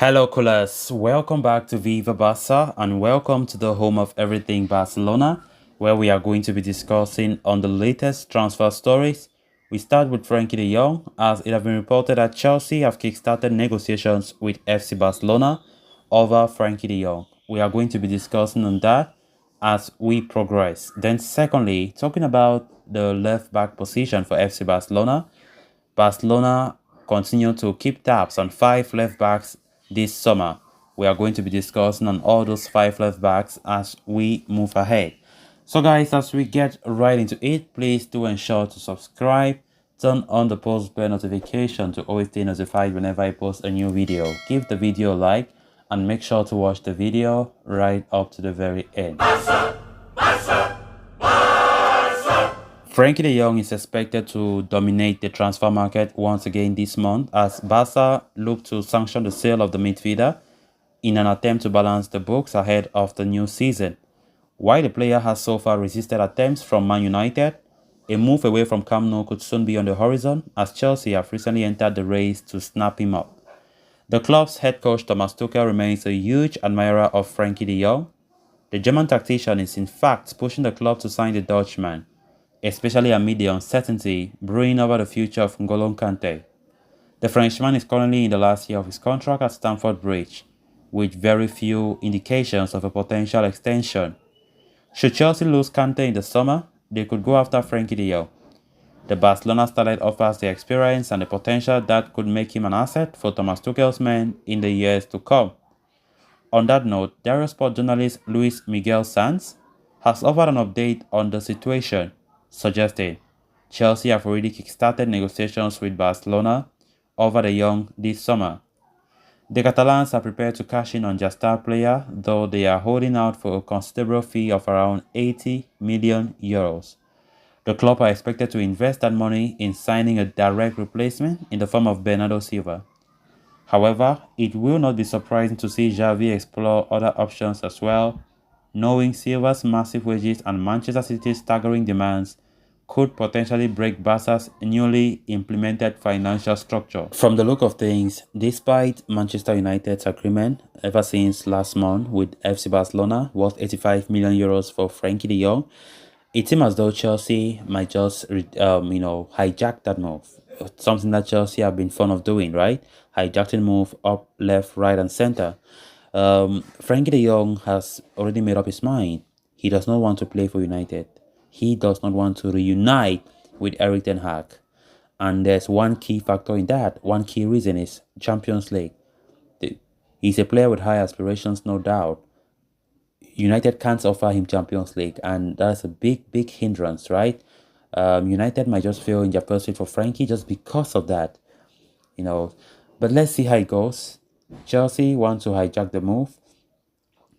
Hello, coolers. Welcome back to Viva Barca and welcome to the home of everything Barcelona, where we are going to be discussing on the latest transfer stories. We start with Frenkie de Jong, as it has been reported that Chelsea have kickstarted negotiations with FC Barcelona over Frenkie de Jong. We are going to be discussing on that as we progress. Then secondly, talking about the left back position for FC Barcelona, Barcelona continue to keep tabs on 5 left backs this summer. We are going to be discussing on all those 5 left backs as we move ahead. So guys, as we get right into it, please do ensure to subscribe, turn on the post bell notification to always stay notified whenever I post a new video. Give the video a like and make sure to watch the video right up to the very end. Frenkie de Jong is expected to dominate the transfer market once again this month as Barca look to sanction the sale of the midfielder in an attempt to balance the books ahead of the new season. While the player has so far resisted attempts from Man United, a move away from Camp Nou could soon be on the horizon as Chelsea have recently entered the race to snap him up. The club's head coach Thomas Tuchel remains a huge admirer of Frenkie de Jong. The German tactician is in fact pushing the club to sign the Dutchman, especially amid the uncertainty brewing over the future of N'Golo Kante. The Frenchman is currently in the last year of his contract at Stamford Bridge, with very few indications of a potential extension. Should Chelsea lose Kante in the summer, they could go after Frenkie de Jong. The Barcelona starlet offers the experience and the potential that could make him an asset for Thomas Tuchel's men in the years to come. On that note, Diario Sport journalist Luis Miguel Sanz has offered an update on the situation, suggesting Chelsea have already kickstarted negotiations with Barcelona over the young this summer. The Catalans are prepared to cash in on their star player, though they are holding out for a considerable fee of around 80 million euros. The club are expected to invest that money in signing a direct replacement in the form of Bernardo Silva. However, it will not be surprising to see Xavi explore other options as well, knowing Silva's massive wages and Manchester City's staggering demands could potentially break Barca's newly implemented financial structure. From the look of things, despite Manchester United's agreement ever since last month with FC Barcelona worth 85 million euros for Frenkie de Jong, it seems as though Chelsea might just, hijack that move. Something that Chelsea have been fond of doing, right? Hijacking move up, left, right, and center. Frenkie de Jong has already made up his mind. He does not want to play for United. He does not want to reunite with Erik ten Hag. And there's one key factor in that. One key reason is Champions League. He's a player with high aspirations, no doubt. United can't offer him Champions League, and that's a big hindrance, right? United might just fail in their pursuit for Frenkie just because of that, But let's see how it goes. Chelsea want to hijack the move.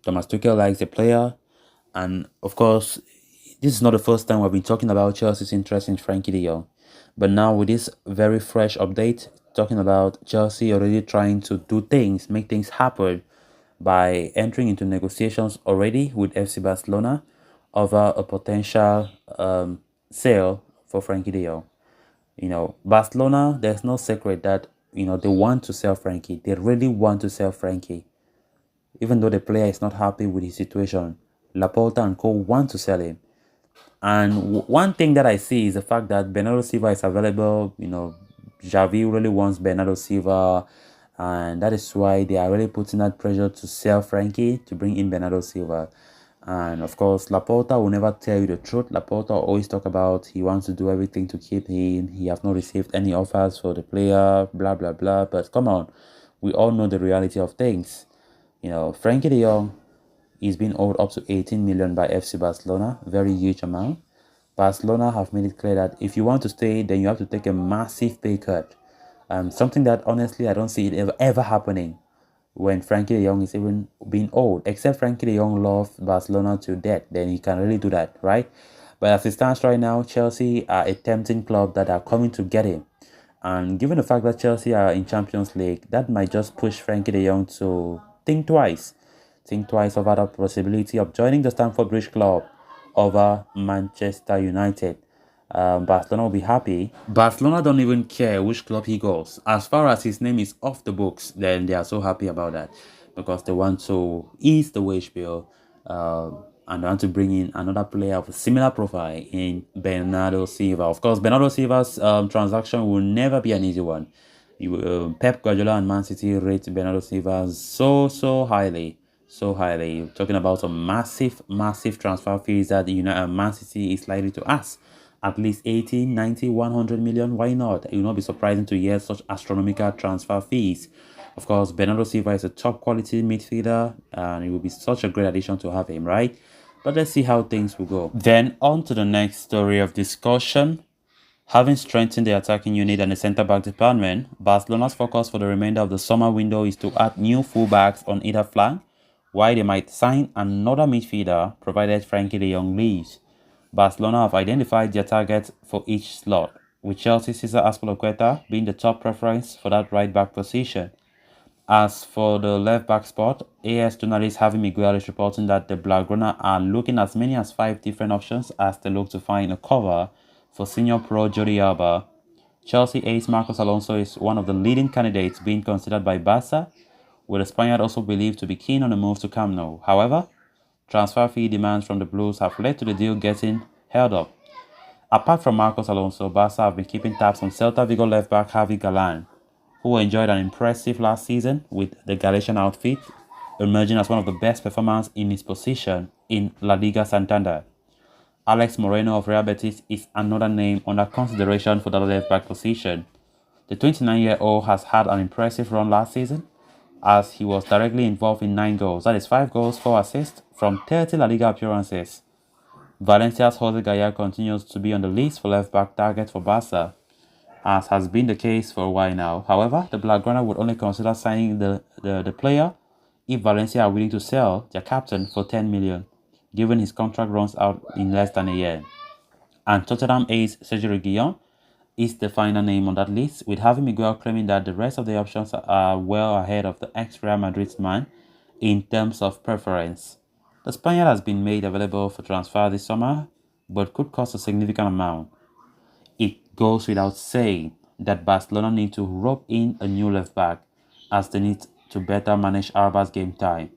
Thomas Tuchel likes the player, and of course, this is not the first time we've been talking about Chelsea's interest in Frenkie de Jong. But now with this very fresh update, talking about Chelsea already trying to do things, make things happen by entering into negotiations already with FC Barcelona over a potential sale for Frenkie de Jong. Barcelona, there's no secret that, they want to sell Frenkie. They really want to sell Frenkie. Even though the player is not happy with his situation, Laporta and co want to sell him. And one thing that I see is the fact that Bernardo Silva is available. Xavi really wants Bernardo Silva, and that is why they are really putting that pressure to sell Frenkie to bring in Bernardo Silva. And of course, Laporta will never tell you the truth. Laporta always talk about he wants to do everything to keep him. He has not received any offers for the player, blah, blah, blah. But come on, we all know the reality of things. Frenkie de Jong is being owed up to 18 million by FC Barcelona, very huge amount. Barcelona have made it clear that if you want to stay, then you have to take a massive pay cut. Something that honestly I don't see it ever happening when Frenkie de Jong is even being owed. Except Frenkie de Jong loves Barcelona to death, then he can really do that, right? But as it stands right now, Chelsea are a tempting club that are coming to get him. And given the fact that Chelsea are in Champions League, that might just push Frenkie de Jong to think twice over the possibility of joining the Stamford Bridge club over Manchester United. Barcelona will be happy. Barcelona don't even care which club he goes. As far as his name is off the books, then they are so happy about that because they want to ease the wage bill and they want to bring in another player of a similar profile in Bernardo Silva. Of course, Bernardo Silva's transaction will never be an easy one. Pep Guardiola and Man City rate Bernardo Silva so highly. So highly. Talking about some massive transfer fees that Man City is likely to ask. At least 80, 90, 100 million. Why not? It will not be surprising to hear such astronomical transfer fees. Of course, Bernardo Silva is a top quality midfielder and it will be such a great addition to have him, right? But let's see how things will go. Then on to the next story of discussion. Having strengthened the attacking unit and the centre-back department, Barcelona's focus for the remainder of the summer window is to add new fullbacks on either flank, while they might sign another midfielder provided Frenkie de Jong leaves. Barcelona have identified their targets for each slot, with Chelsea Cesar Azpilicueta being the top preference for that right-back position. As for the left-back spot, AS journalist Javi Miguel is reporting that the Blaugrana are looking at as many as 5 different options as they look to find a cover for senior pro Jordi Alba. Chelsea ace Marcos Alonso is one of the leading candidates being considered by Barca, with the Spaniard also believed to be keen on a move to Camp Nou. However, transfer fee demands from the Blues have led to the deal getting held up. Apart from Marcos Alonso, Barca have been keeping tabs on Celta Vigo left-back Javi Galán, who enjoyed an impressive last season with the Galician outfit, emerging as one of the best performers in his position in La Liga Santander. Alex Moreno of Real Betis is another name under consideration for the left-back position. The 29-year-old has had an impressive run last season, as he was directly involved in 9 goals, that is 5 goals, 4 assists, from 30 La Liga appearances. Valencia's Jose Gaya continues to be on the list for left-back target for Barca, as has been the case for a while now. However, the Blaugrana would only consider signing the player if Valencia are willing to sell their captain for 10 million, given his contract runs out in less than a year. And Tottenham ace Sergio Reguilon is the final name on that list, with Javi Miguel claiming that the rest of the options are well ahead of the ex-Real Madrid's man in terms of preference. The Spaniard has been made available for transfer this summer, but could cost a significant amount. It goes without saying that Barcelona need to rope in a new left-back, as they need to better manage Alba's game time,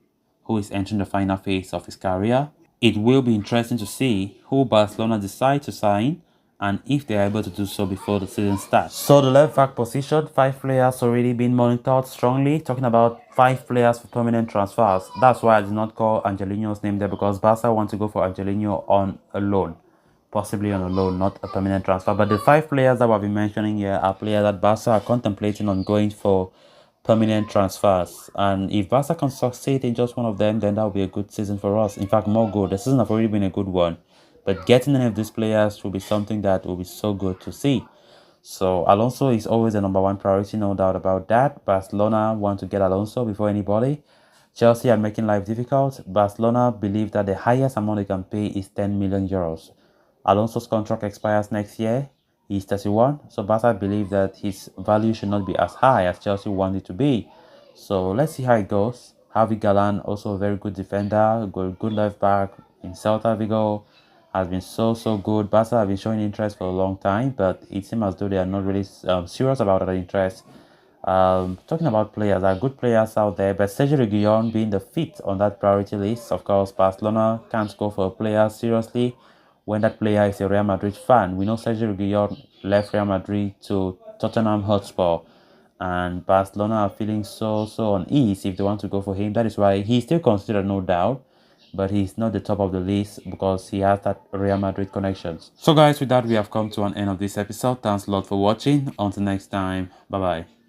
who is entering the final phase of his career. It will be interesting to see who Barcelona decide to sign and if they are able to do so before the season starts. So the left-back position, 5 players already been monitored strongly, talking about 5 players for permanent transfers. That's why I did not call Angelino's name there, because Barca want to go for Angelino on a loan. Possibly on a loan, not a permanent transfer. But the 5 players that we've been mentioning here are players that Barca are contemplating on going for permanent transfers. And if Barca can succeed in just one of them, then that will be a good season for us. In fact, more good. The season has already been a good one. But getting any of these players will be something that will be so good to see. So Alonso is always the #1 priority, no doubt about that. Barcelona want to get Alonso before anybody. Chelsea are making life difficult. Barcelona believe that the highest amount they can pay is 10 million euros. Alonso's contract expires next year. He's 31, so Barca believe that his value should not be as high as Chelsea want it to be. So let's see how it goes. Javi Galán, also a very good defender, good left back in Celta Vigo, has been so good. Barca have been showing interest for a long time, but it seems as though they are not really serious about that interest. Talking about players, there are good players out there, but Sergio Reguilon being the fifth on that priority list. Of course, Barcelona can't go for a player seriously when that player is a Real Madrid fan. We know Sergio Reguilon left Real Madrid to Tottenham Hotspur, and Barcelona are feeling so uneasy if they want to go for him. That is why he's still considered, no doubt, but he's not the top of the list because he has that Real Madrid connections. So guys, with that, we have come to an end of this episode. Thanks a lot for watching. Until next time, bye bye.